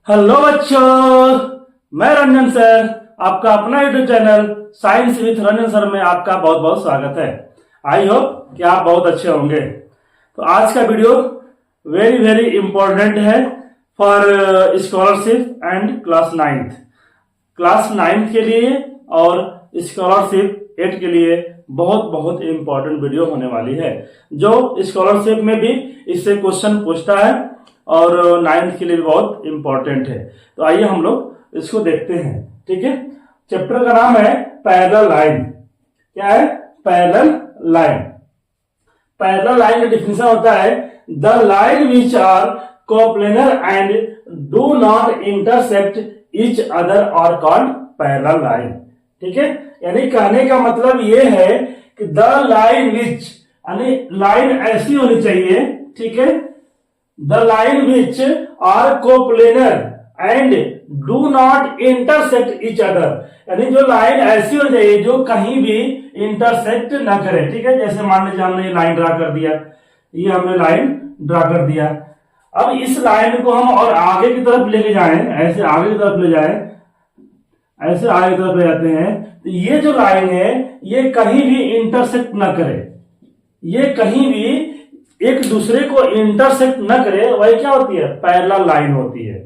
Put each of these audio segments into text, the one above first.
Hello बच्चों, मैं Ranjan sir, आपका अपना YouTube channel science with Ranjan sir में आपका बहुत बहुत स्वागत है। आई होप कि आप बहुत अच्छे होंगे। तो आज का वीडियो वेरी वेरी इंपॉर्टेंट है for scholarship and class ninth के लिए और स्कॉलरशिप 8 के लिए बहुत बहुत इंपॉर्टेंट वीडियो होने वाली है, जो स्कॉलरशिप में भी इससे क्वेश्चन पूछता है और 9th के लिए भी बहुत इंपॉर्टेंट है। तो आइए हम लोग इसको देखते हैं। ठीक है, चैप्टर का नाम है पैरेलल लाइन। क्या है? Parallel line. पैरेलल लाइन का डिफिनेशन होता है the line which are coplanar and do not intersect each other are called parallel line. ठीक है, यानी कहने का मतलब ये है कि द लाइन विच, यानी लाइन ऐसी होनी चाहिए, ठीक है, the line which are coplanar and do not intersect each other, यानी जो लाइन ऐसी हो जाए जो कहीं भी इंटरसेक्ट ना करे। ठीक है, जैसे मान लीजिए हमने लाइन ड्रा कर दिया, ये हमने लाइन ड्रा कर दिया। अब इस लाइन को हम और आगे की तरफ लेके जाएं, ऐसे आगे की तरफ ले जाएं, ऐसे आगे की तरफ ले जाते हैं, तो ये जो लाइन है ये कहीं भी इंटरसेक्ट ना करे, ये कहीं भी एक दूसरे को इंटरसेक्ट न करे, वही क्या होती है? पैरेलल लाइन होती है।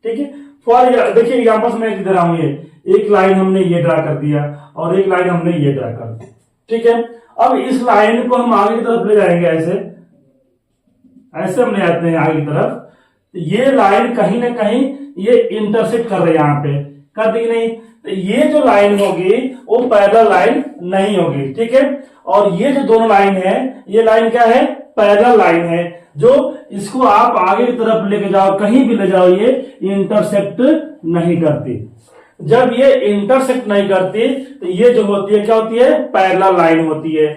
ठीक है, फॉर देखिए एग्जांपल्स मैं दे रहा हूं, ये एक लाइन हमने ये ड्रा कर दिया और एक लाइन हमने ये ड्रा कर दी। ठीक है, अब इस लाइन को हम आगे की तरफ ले जाएंगे, ऐसे ऐसे हम ले जाते हैं आगे की तरफ, तो ये लाइन कहीं ना कहीं ये इंटरसेक्ट कर रहे हैं, यहां पे कर दी नहीं, तो ये जो लाइन होगी वो पैरेलल लाइन नहीं होगी। ठीक है, और ये जो दोनों लाइन है, ये लाइन क्या है? पैरेलल लाइन है, जो इसको आप आगे की तरफ लेके जाओ, कहीं भी ले जाओ, ये इंटरसेक्ट नहीं करती। जब ये इंटरसेक्ट नहीं करती तो ये जो होती है क्या होती है? पैरेलल लाइन होती है।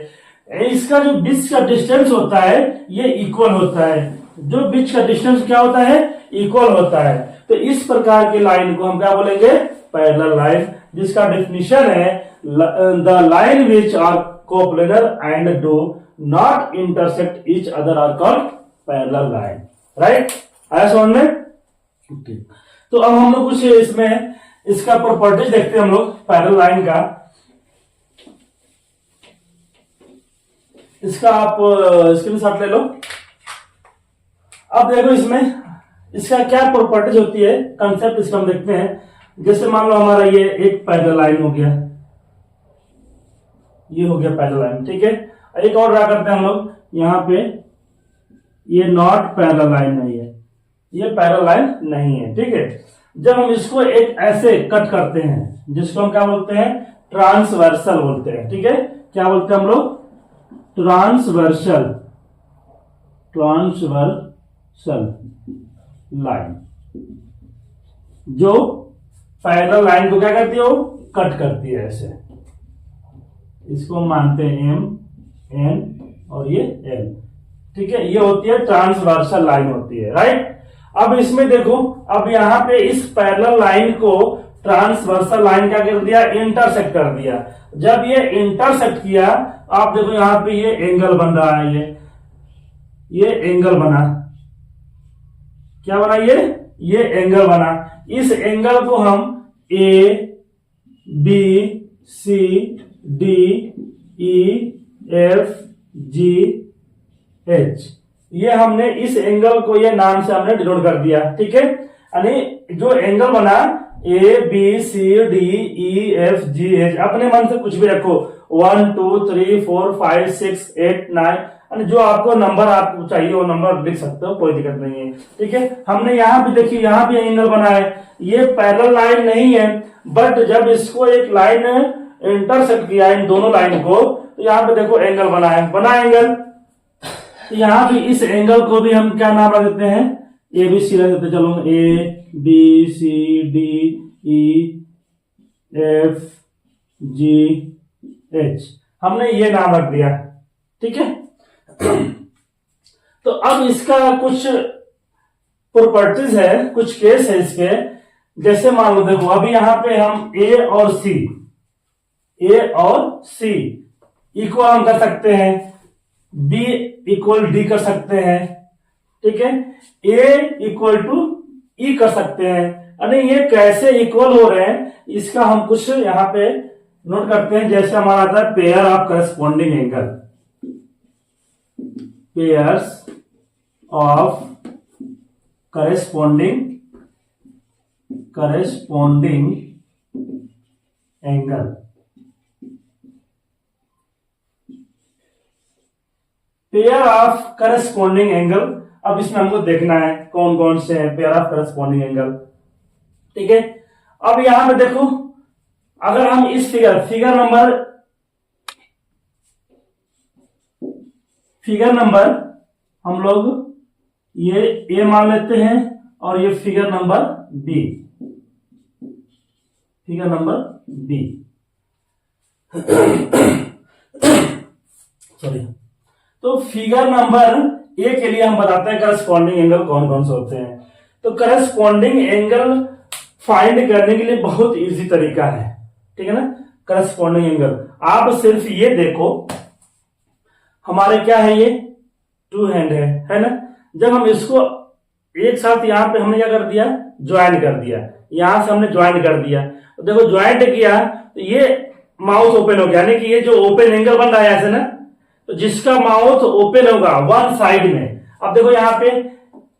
इसका जो बीच का डिस्टेंस होता है ये इक्वल होता है, जो बीच का डिस्टेंस क्या होता है? इक्वल होता है। तो इस प्रकार की लाइन को हम क्या बोलेंगे? पैरेलल लाइन, जिसका डेफिनेशन है the line which are coplanar and do not intersect each other are called parallel line. Right, आया समझ में? ठीक, तो अब हम लोग कुछ इसमें इसका प्रॉपर्टीज देखते हैं हम लोग पैरेलल लाइन का। इसका आप स्क्रीनशॉट ले लो। अब देखो इसमें इसका क्या प्रॉपर्टीज होती है, कंसेप्ट इसका हम देखते हैं। जैसे मान लो हमारा ये एक पैरेलल लाइन हो गया, ये हो गया पैरेलल लाइन। ठीक है, एक और ड्रा करते हैं हम लोग, यहाँ पे ये नॉट पैरेलल लाइन नहीं है, ये पैरेलल लाइन नहीं है। ठीक है, जब हम इसको एक ऐसे कट करते हैं, जिसको हम क्या बोलते हैं? ट्रांसवर्सल बोलते हैं। ठीक है, क्या बोलते हैं हम लोग? ट्रांसवर्सल लाइन, जो पैरेलल लाइन को क्या करती है? वो कट करती है ऐसे। इसको मानते हैं एम, एन और ये एल। ठीक है, ये होती है ट्रांसवर्सल लाइन होती है। राइट, अब इसमें देखो, अब यहां पे इस पैरेलल लाइन को ट्रांसवर्सल लाइन क्या कर दिया? इंटरसेक्ट कर दिया। जब ये इंटरसेक्ट किया, आप देखो यहां पे ये एंगल बन रहा है, ये एंगल बना। क्या बना? ये एंगल बना। इस एंगल को हम A B C D E F G H, ये हमने इस एंगल को ये नाम से हमने डिनोट कर दिया। ठीक है, यानी जो एंगल बना A B C D E F G H, अपने मन से कुछ भी रखो, 1 2 3 4 5 6 8 9, जो आपको नंबर आपको चाहिए वो नंबर लिख सकते हो, कोई दिक्कत नहीं है। ठीक है, हमने यहाँ भी देखिए, यहाँ भी एंगल बना है, ये पैरेलल लाइन नहीं है, बट जब इसको एक लाइन इंटरसेक्ट किया इन दोनों लाइन को, तो यहाँ पे देखो एंगल बना है, बना एंगल। तो यहाँ भी इस एंगल को भी हम क्या नाम रख देते हैं? ए बी सी रख देते। चलो, A B C D E F G H, हमने ये नाम रख दिया। ठीक है, तो अब इसका कुछ प्रॉपर्टीज है, कुछ केस है इसके। जैसे मान लो, देखो अभी यहां पे हम ए और सी इक्वल हम कर सकते हैं, बी इक्वल डी कर सकते हैं। ठीक है, ए इक्वल टू ई कर सकते हैं। यानी ये कैसे इक्वल हो रहे हैं इसका हम कुछ यहाँ पे नोट करते हैं। जैसे हमारा आता है pair of corresponding angle, pairs of corresponding angle. Pair of corresponding angle, अब इसमें हमको देखना है कौन कौन से हैं पेयर ऑफ करस्पॉन्डिंग एंगल। ठीक है, अब यहां पे देखो, अगर हम इस फिगर नंबर हम लोग ये ए मान लेते हैं और ये फिगर नंबर बी, सॉरी। तो फिगर नंबर ए के लिए हम बताते हैं करस्पॉन्डिंग एंगल कौन कौन से होते हैं। तो करस्पॉन्डिंग एंगल फाइंड करने के लिए बहुत इजी तरीका है, ठीक है ना। करस्पॉन्डिंग एंगल आप सिर्फ ये देखो, हमारे क्या है, ये टू हैंड है ना। जब हम इसको एक साथ यहां पे हमने क्या कर दिया, ज्वाइन कर दिया, यहां से हमने ज्वाइन कर दिया। तो देखो ज्वाइंट किया तो ये माउथ ओपन हो गया, यानी कि ये जो ओपन एंगल बन रहा है ऐसे ना, तो जिसका माउथ ओपन होगा वन साइड में। अब देखो यहाँ पे,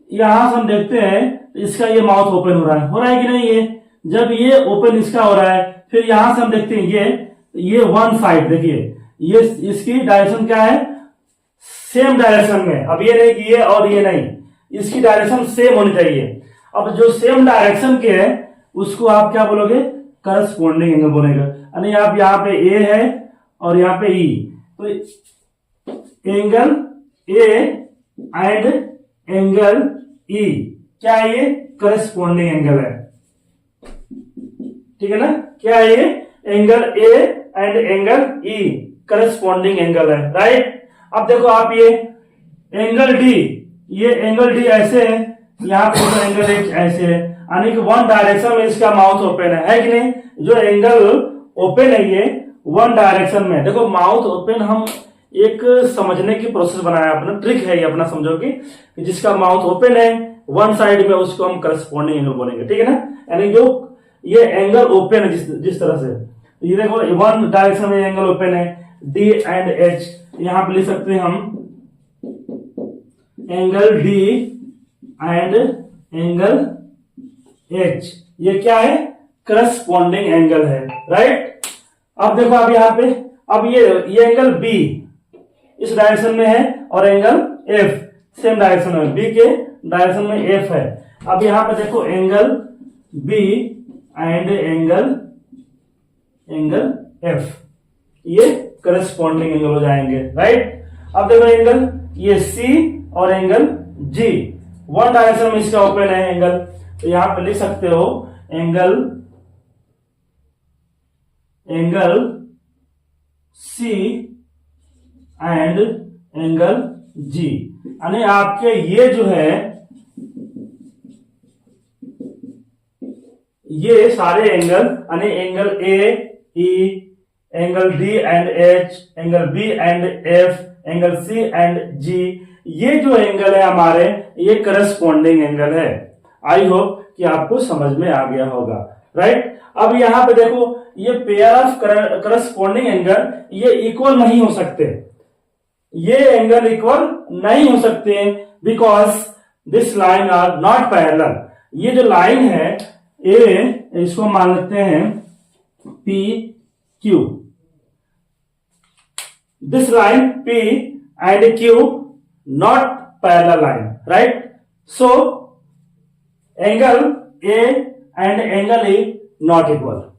यहां से हम देखते हैं तो इसका ये माउथ ओपन हो रहा है कि नहीं। ये जब ये ओपन इसका हो रहा है, फिर यहां से हम देखते हैं ये वन साइड, देखिए ये इसकी डायरेक्शन क्या है, सेम डायरेक्शन में। अब ये नहीं कि ये और ये नहीं, इसकी डायरेक्शन सेम होनी चाहिए। अब जो सेम डायरेक्शन के है उसको आप क्या बोलोगे, करस्पॉन्डिंग एंगल बोलेगा। यानी आप यहाँ पे ए है और यहाँ पे ई, तो angle A and angle E क्या है, ये करस्पॉन्डिंग एंगल है, ठीक है ना। क्या है ये, angle A and angle E corresponding angle है, राइट। अब देखो आप ये एंगल डी, ये एंगल डी ऐसे है, यहाँ पे एंगल एच ऐसे है, यानी कि वन डायरेक्शन में इसका माउथ ओपन है कि नहीं। जो एंगल ओपन है ये वन डायरेक्शन में। देखो माउथ ओपन हम एक समझने की प्रोसेस बनाया, अपना ट्रिक है ये, अपना समझो कि जिसका माउथ ओपन है वन साइड में उसको हम करस्पॉन्डिंग एंगल बोलेंगे, ठीक है ना। यानी जो ये एंगल ओपन है जिस तरह से, तो ये देखो वन डायरेक्शन में एंगल ओपन है, डी एंड एच, यहां पे लिख सकते हैं हम angle D and angle H, ये क्या है, करस्पॉन्डिंग एंगल है, राइट। अब देखो अब यहाँ पे, अब ये एंगल बी इस डायरेक्शन में है और एंगल एफ सेम डायरेक्शन में, बी के डायरेक्शन में एफ है। अब यहाँ पे देखो angle B and angle F, ये करस्पॉन्डिंग एंगल हो जाएंगे, राइट। अब देखो एंगल ये सी और एंगल जी, वन डायरेक्शन में इसका ओपन है एंगल, तो यहां पे लिख सकते हो angle C and angle G. यानी आपके ये जो है, ये सारे एंगल, यानी angle A E, angle D and H, angle B and F, angle C and G, ये जो एंगल है हमारे, ये करस्पॉन्डिंग एंगल है। आई होप कि आपको समझ में आ गया होगा, राइट। अब यहां पे देखो ये पेयर ऑफ करस्पॉन्डिंग एंगल ये इक्वल नहीं हो सकते, ये एंगल इक्वल नहीं हो सकते, because this line are not parallel. ये जो लाइन है ए, इसको मान लेते हैं P Q, this line P and Q not parallel line, right? So angle A and angle E not equal,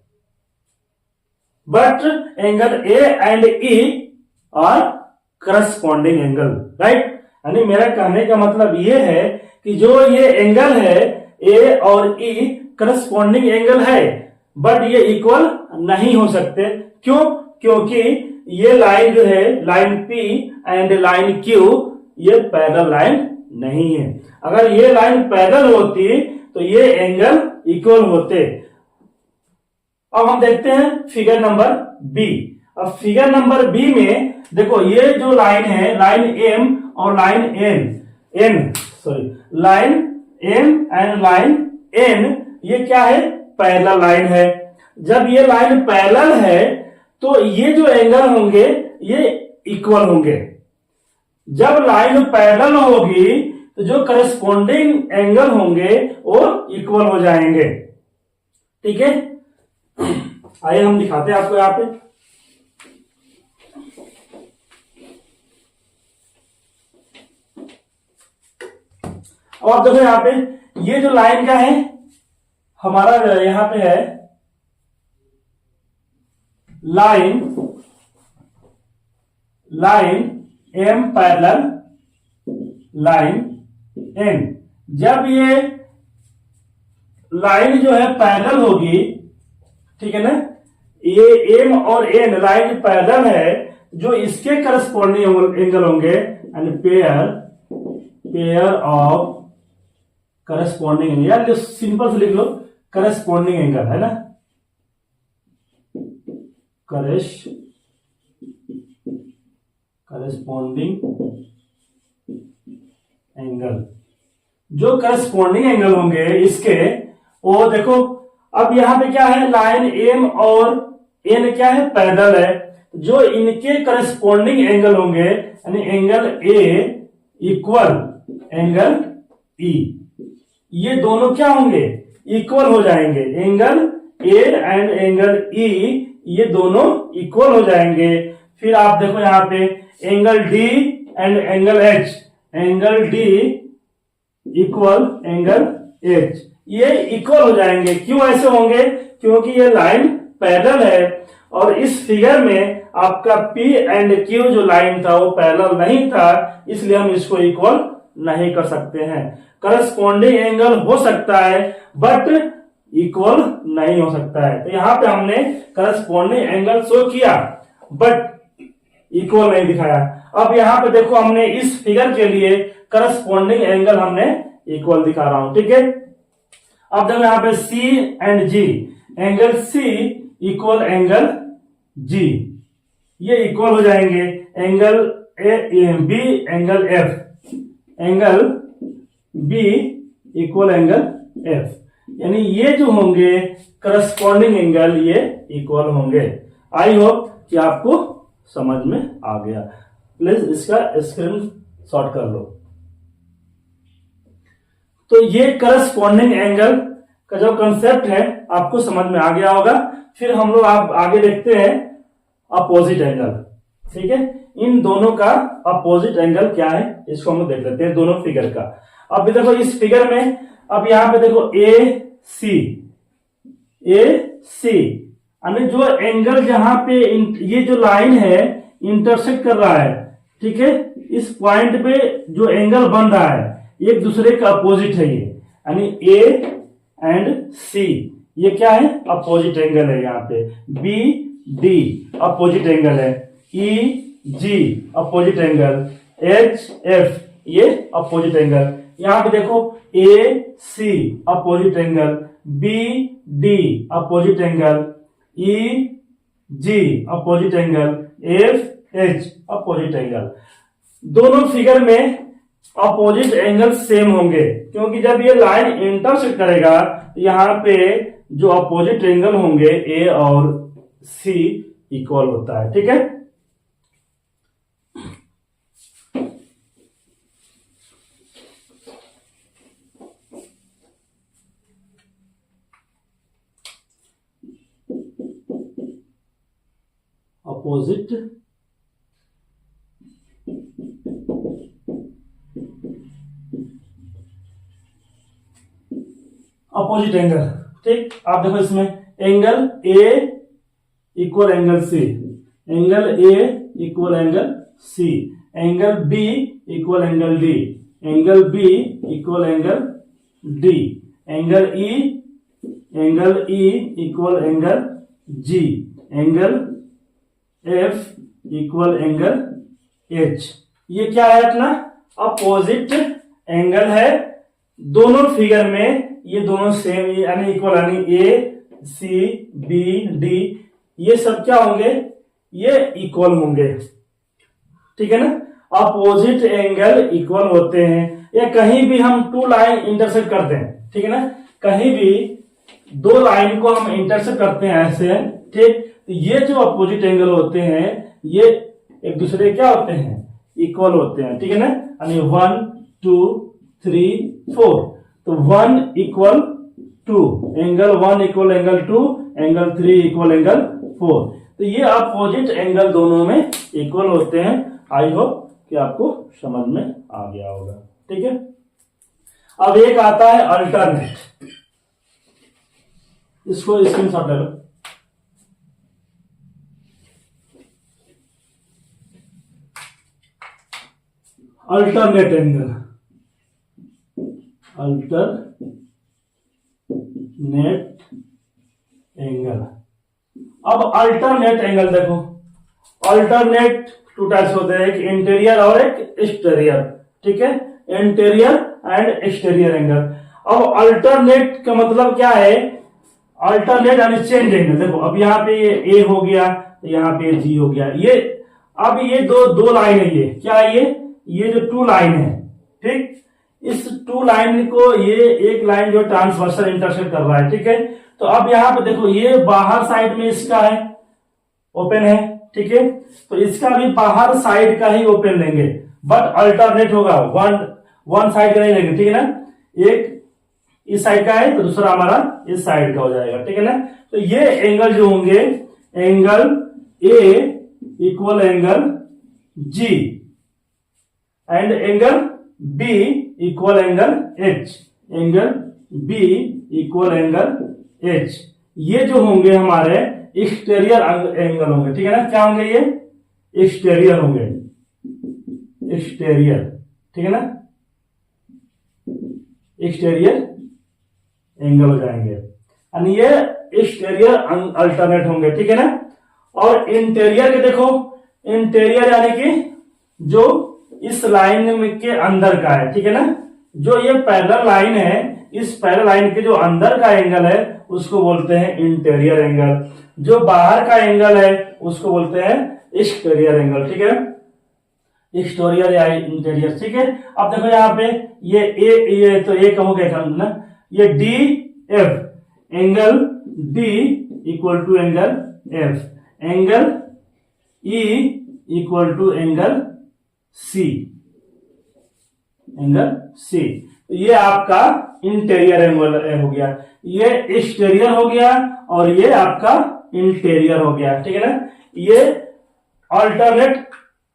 but angle A and E are corresponding angle, right? यानी मेरा कहने का मतलब ये है कि जो ये एंगल है A और E करस्पॉन्डिंग एंगल है, बट ये इक्वल नहीं हो सकते। क्यों? क्योंकि ये लाइन जो है, line P and line Q, ये पैरेलल लाइन नहीं है। अगर ये लाइन पैरेलल होती तो ये एंगल इक्वल होते। अब हम देखते हैं फिगर नंबर बी। अब फिगर नंबर बी में देखो ये जो लाइन है, लाइन एम और line line M and line N ये क्या है, पैरेलल लाइन है। जब ये लाइन पैरेलल है तो ये जो एंगल होंगे ये इक्वल होंगे। जब लाइन पैरेलल होगी तो जो करस्पॉन्डिंग एंगल होंगे वो इक्वल हो जाएंगे। ठीक है, आइए हम दिखाते हैं आपको यहां पे। और देखो यहां पे ये जो लाइन का है हमारा, यहां पे है line M parallel line N. जब ये लाइन जो है पैरेलल होगी, ठीक है ना, ये एम और एन लाइन पैरेलल है, जो इसके करस्पॉन्डिंग एंगल होंगे यानी पेयर ऑफ करस्पॉन्डिंग एंगल, या सिंपल से लिख लो करस्पॉन्डिंग एंगल, है ना, करस्पॉन्डिंग एंगल, जो करस्पॉन्डिंग एंगल होंगे इसके, वो देखो अब यहां पे क्या है, लाइन एम और एन क्या है, पैरेलल है, जो इनके करस्पॉन्डिंग एंगल होंगे यानी angle A equal angle E, ये दोनों क्या होंगे, इक्वल हो जाएंगे। एंगल ए एंड एंगल ई ये दोनों इक्वल हो जाएंगे। फिर आप देखो यहां पे angle D and angle H, angle D equal angle H, ये इक्वल हो जाएंगे। क्यों ऐसे होंगे, क्योंकि ये लाइन पैरेलल है और इस फिगर में आपका पी एंड क्यू जो लाइन था वो पैरेलल नहीं था, इसलिए हम इसको इक्वल नहीं कर सकते हैं। करस्पॉन्डिंग एंगल हो सकता है बट इक्वल नहीं हो सकता है। तो यहां पे हमने करस्पॉन्डिंग एंगल शो किया बट इक्वल नहीं दिखाया। अब यहां पे देखो हमने इस फिगर के लिए करस्पॉन्डिंग एंगल हमने इक्वल दिखा रहा हूं, ठीक है। अब देखो यहां पे C and G, angle C equal angle G, ये इक्वल हो जाएंगे। Angle B angle F, angle B equal angle F, यानी ये जो होंगे करस्पॉन्डिंग एंगल ये इक्वल होंगे। आई होप कि आपको समझ में आ गया। प्लीज इसका स्क्रीन शॉट कर लो। तो ये करस्पॉन्डिंग एंगल का जो कंसेप्ट है आपको समझ में आ गया होगा। फिर हम लोग आप आगे देखते हैं अपोजिट एंगल, ठीक है। इन दोनों का अपोजिट एंगल क्या है इसको हम देख लेते हैं, दोनों फिगर का। अब देखो इस फिगर में, अब यहां पे देखो ए सी यानी जो एंगल जहां पे ये जो लाइन है इंटरसेक्ट कर रहा है, ठीक है, इस पॉइंट पे जो एंगल बन रहा है एक दूसरे का अपोजिट है ये, यानी ए एंड सी ये क्या है, अपोजिट एंगल है। यहाँ पे बी डी अपोजिट एंगल है, E G opposite angle, H F ये अपोजिट एंगल। यहाँ पे देखो A C opposite angle, B D opposite angle, E G opposite angle, F H opposite angle. दोनों फिगर में अपोजिट एंगल सेम होंगे, क्योंकि जब ये लाइन इंटरसेक्ट करेगा यहाँ पे जो अपोजिट एंगल होंगे ए और सी इक्वल होता है, ठीक है। अपोजिट एंगल, ठीक। आप देखो इसमें angle A equal angle C, angle A equal angle C, angle B equal angle D, angle B equal angle D, angle E equal angle G, angle F equal angle H. ये क्या है अपना opposite angle है। दोनों figure में ये दोनों same यानी इक्वल, यानी ए सी बी डी ये सब क्या होंगे, ये इक्वल होंगे, ठीक है ना। अपोजिट एंगल इक्वल होते हैं, या कहीं भी हम टू लाइन इंटरसेक्ट करते हैं, ठीक है ना, कहीं भी दो लाइन को हम इंटरसेक्ट करते हैं ऐसे, ठीक, तो ये जो अपोजिट एंगल होते हैं ये एक दूसरे क्या होते हैं, इक्वल होते हैं, ठीक है ना। यानी 1 2 3 4, तो 1 equal 2, angle 1 equal angle 2, angle 3 equal angle 4, तो ये अपोजिट एंगल दोनों में इक्वल होते हैं। आई होप कि आपको समझ में आ गया होगा, ठीक है। अब एक आता है अल्टरनेट, इसको स्क्रीनशॉट ले लो। Alternate angle, alternate angle. अब अल्टरनेट एंगल देखो, अल्टरनेट टू टाइप्स होते हैं, एक इंटीरियर और एक एक्सटीरियर, ठीक है, इंटीरियर एंड एक्सटीरियर एंगल। अब अल्टरनेट का मतलब क्या है, अल्टरनेट यानी चेंज एंगल। देखो अब यहाँ पे ये ए हो गया, यहाँ पे जी हो गया, ये अब ये दो लाइन है, ये क्या है, ये जो टू लाइन है, ठीक, इस टू लाइन को ये एक लाइन जो ट्रांसवर्सल इंटरसेक्ट कर रहा है, ठीक है। तो अब यहाँ पे देखो ये बाहर साइड में इसका है, ओपन है, ठीक है, तो इसका भी बाहर साइड का ही ओपन लेंगे, बट अल्टरनेट होगा, वन साइड का नहीं लेंगे, ठीक है ना। एक इस साइड का है तो दूसरा हमारा इस साइड का हो जाएगा, ठीक है ना। तो ये एंगल जो होंगे, angle A equal angle G and angle B equal angle H, angle B equal angle H, ये जो होंगे हमारे एक्सटीरियर एंगल होंगे, ठीक है ना। क्या होंगे, ये एक्सटीरियर होंगे, एक्सटीरियर, ठीक है ना, एक्सटीरियर एंगल हो जाएंगे, यानी ये एक्सटीरियर अल्टरनेट होंगे, ठीक है ना। और इंटीरियर के देखो, इंटीरियर यानी कि जो इस लाइन के अंदर का है, ठीक है ना, जो ये पैरेलल लाइन है, इस पैरेलल लाइन के जो अंदर का एंगल है उसको बोलते हैं इंटीरियर एंगल, जो बाहर का एंगल है उसको बोलते हैं एक्सटीरियर एंगल, ठीक है, एक्सटीरियर या इंटीरियर, ठीक है। अब देखो यहाँ पे ये तो ये कहोगे ना, ये D F, angle D equal to angle F, angle E equal to angle C, angle C, तो ये आपका इंटीरियर एंगल हो गया, ये एक्सटीरियर हो गया और ये आपका इंटीरियर हो गया, ठीक है ना। ये अल्टरनेट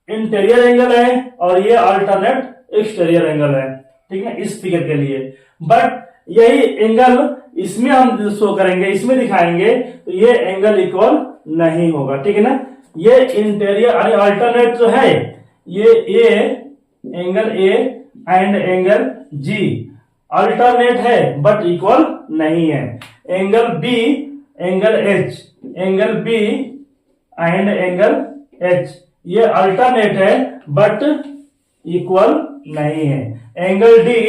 इंटीरियर एंगल है और ये अल्टरनेट एक्सटीरियर एंगल है, ठीक है, इस फिगर के लिए। बट यही एंगल इसमें हम शो करेंगे, इसमें दिखाएंगे, तो ये एंगल इक्वल नहीं होगा, ठीक है ना। ये इंटीरियर यानी अल्टरनेट जो है, ये A angle A and angle G alternate है बट इक्वल नहीं है। Angle B angle H, angle B and angle H ये अल्टरनेट है बट इक्वल नहीं है। Angle D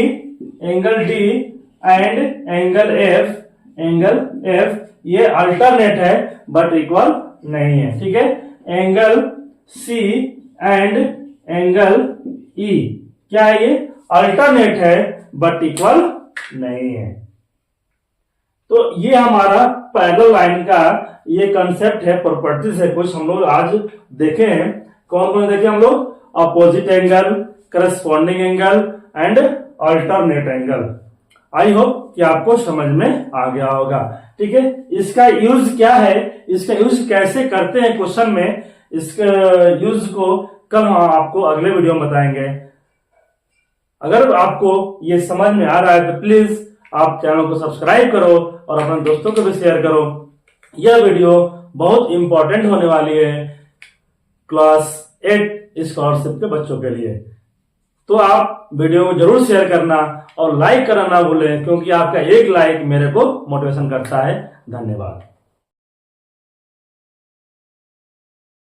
and angle F ये अल्टरनेट है बट इक्वल नहीं है, ठीक है। Angle C and angle E क्या है, ये अल्टरनेट है बट इक्वल नहीं है। तो ये हमारा पैरेलल लाइन का ये कंसेप्ट है, प्रॉपर्टीज है कुछ हम लोग आज देखे हैं। कौन कौन देखे हम लोग? Opposite angle, corresponding angle and alternate angle. I hope कि आपको समझ में आ गया होगा, ठीक है। इसका यूज क्या है, इसका यूज कैसे करते हैं क्वेश्चन में, इसका यूज को कल हम आपको अगले वीडियो में बताएंगे। अगर आपको ये समझ में आ रहा है तो प्लीज आप चैनल को सब्सक्राइब करो और अपने दोस्तों को भी शेयर करो। यह वीडियो बहुत इंपॉर्टेंट होने वाली है क्लास 8 स्कॉलरशिप के बच्चों के लिए। तो आप वीडियो को जरूर शेयर करना और लाइक करना ना भूलें, क्योंकि आपका एक लाइक मेरे को मोटिवेशन करता है। धन्यवाद।